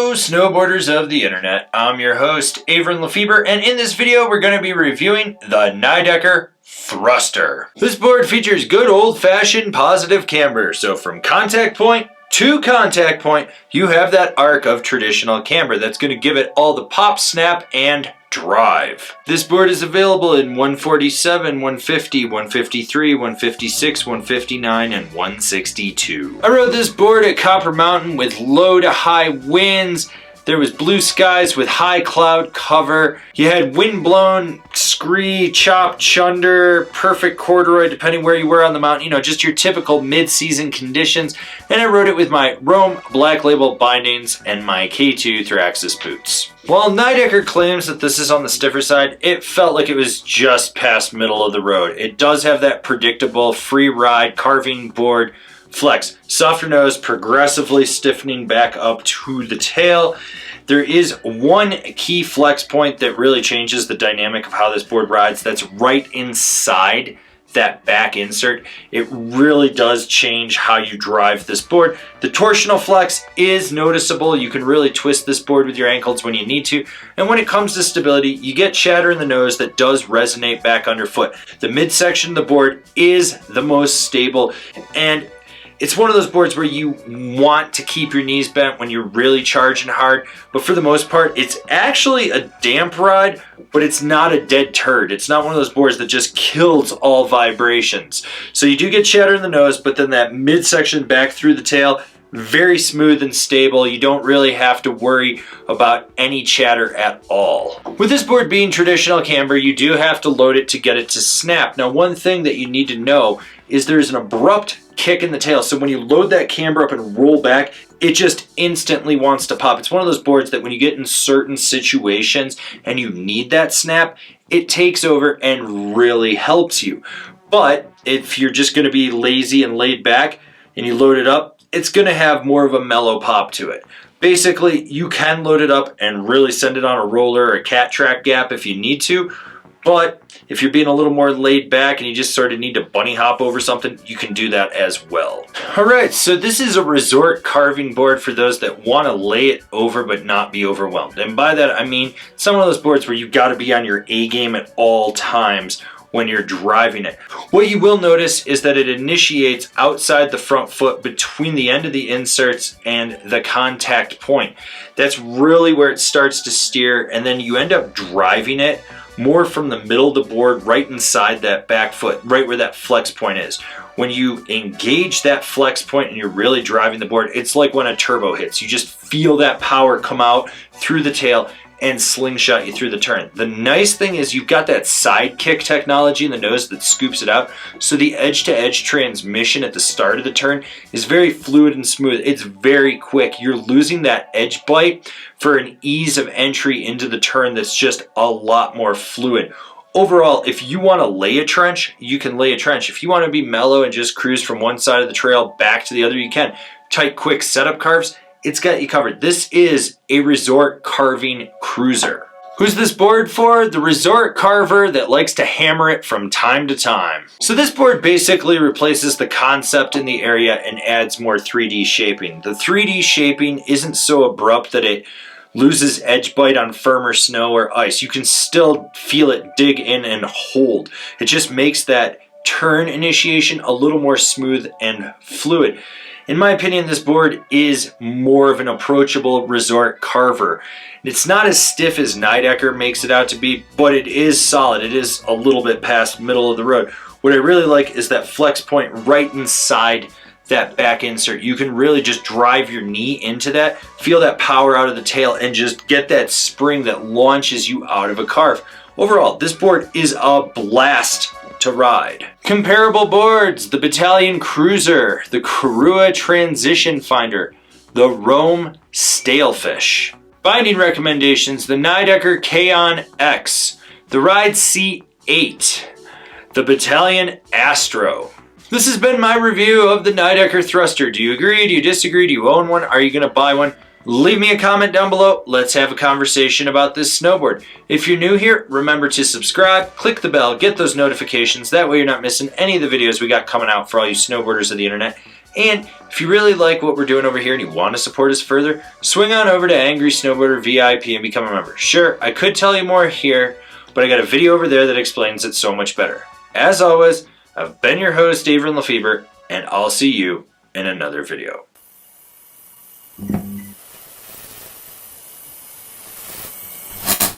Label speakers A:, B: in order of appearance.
A: Hello snowboarders of the internet, I'm your host Avran LeFeber, and in this video we're going to be reviewing the Nidecker Thruster. This board features good old-fashioned positive camber, so from contact point to contact point you have that arc of traditional camber that's going to give it all the pop, snap, and drive. This board is available in 147, 150, 153, 156, 159, and 162. I rode this board at Copper Mountain with low to high winds. There was blue skies with high cloud cover. You had wind-blown scree, chop, chunder, perfect corduroy, depending where you were on the mountain. You know, just your typical mid-season conditions. And I rode it with my Rome Black Label bindings and my K2 Thraxis boots. While Nidecker claims that this is on the stiffer side, it felt like it was just past middle of the road. It does have that predictable free ride carving board flex. Softer nose, progressively stiffening back up to the tail. There is one key flex point that really changes the dynamic of how this board rides. That's right inside that back insert. It really does change how you drive this board. The torsional flex is noticeable. You can really twist this board with your ankles when you need to. And when it comes to stability, you get chatter in the nose that does resonate back underfoot. The midsection of the board is the most stable, and it's one of those boards where you want to keep your knees bent when you're really charging hard, but for the most part, it's actually a damp ride, but it's not a dead turd. It's not one of those boards that just kills all vibrations. So you do get chatter in the nose, but then that midsection back through the tail, very smooth and stable. You don't really have to worry about any chatter at all. With this board being traditional camber, you do have to load it to get it to snap. Now, one thing that you need to know is there's an abrupt kick in the tail. So when you load that camber up and roll back, it just instantly wants to pop. It's one of those boards that when you get in certain situations and you need that snap, it takes over and really helps you. But if you're just going to be lazy and laid back and you load it up, it's going to have more of a mellow pop to it. Basically, you can load it up and really send it on a roller or a cat track gap if you need to. But if you're being a little more laid back and you just sort of need to bunny hop over something, you can do that as well. Alright, so this is a resort carving board for those that want to lay it over but not be overwhelmed. And by that I mean some of those boards where you've got to be on your A game at all times when you're driving it. What you will notice is that it initiates outside the front foot between the end of the inserts and the contact point. That's really where it starts to steer, and then you end up driving it more from the middle of the board right inside that back foot, right where that flex point is. When you engage that flex point and you're really driving the board, it's like when a turbo hits. You just feel that power come out through the tail and slingshot you through the turn. The nice thing is you've got that side kick technology in the nose that scoops it out, so the edge-to-edge transmission at the start of the turn is very fluid and smooth. It's very quick. You're losing that edge bite for an ease of entry into the turn that's just a lot more fluid. Overall, if you want to lay a trench, you can lay a trench. If you want to be mellow and just cruise from one side of the trail back to the other, you can. Tight, quick setup carves, it's got you covered. This is a resort carving cruiser. Who's this board for? The resort carver that likes to hammer it from time to time. So this board basically replaces the concept in the area and adds more 3D shaping. The 3D shaping isn't so abrupt that it loses edge bite on firmer snow or ice. You can still feel it dig in and hold. It just makes that turn initiation a little more smooth and fluid. In my opinion, this board is more of an approachable resort carver. It's not as stiff as Nidecker makes it out to be, but it is solid. It is a little bit past middle of the road. What I really like is that flex point right inside that back insert. You can really just drive your knee into that, feel that power out of the tail, and just get that spring that launches you out of a carve. Overall, this board is a blast to ride. Comparable boards: the Battalion Cruiser, the Karua Transition Finder, the Rome Stalefish. Binding recommendations: the Nidecker K-On X, the Ride C8, the Battalion Astro. This has been my review of the Nidecker Thruster. Do you agree? Do you disagree? Do you own one? Are you going to buy one? Leave me a comment down below. Let's have a conversation about this snowboard. If you're new here, remember to subscribe, click the bell, get those notifications. That way you're not missing any of the videos we got coming out for all you snowboarders of the internet. And if you really like what we're doing over here and you want to support us further, swing on over to Angry Snowboarder VIP and become a member. Sure, I could tell you more here, but I got a video over there that explains it so much better. As always, I've been your host, Avran LeFeber, and I'll see you in another video.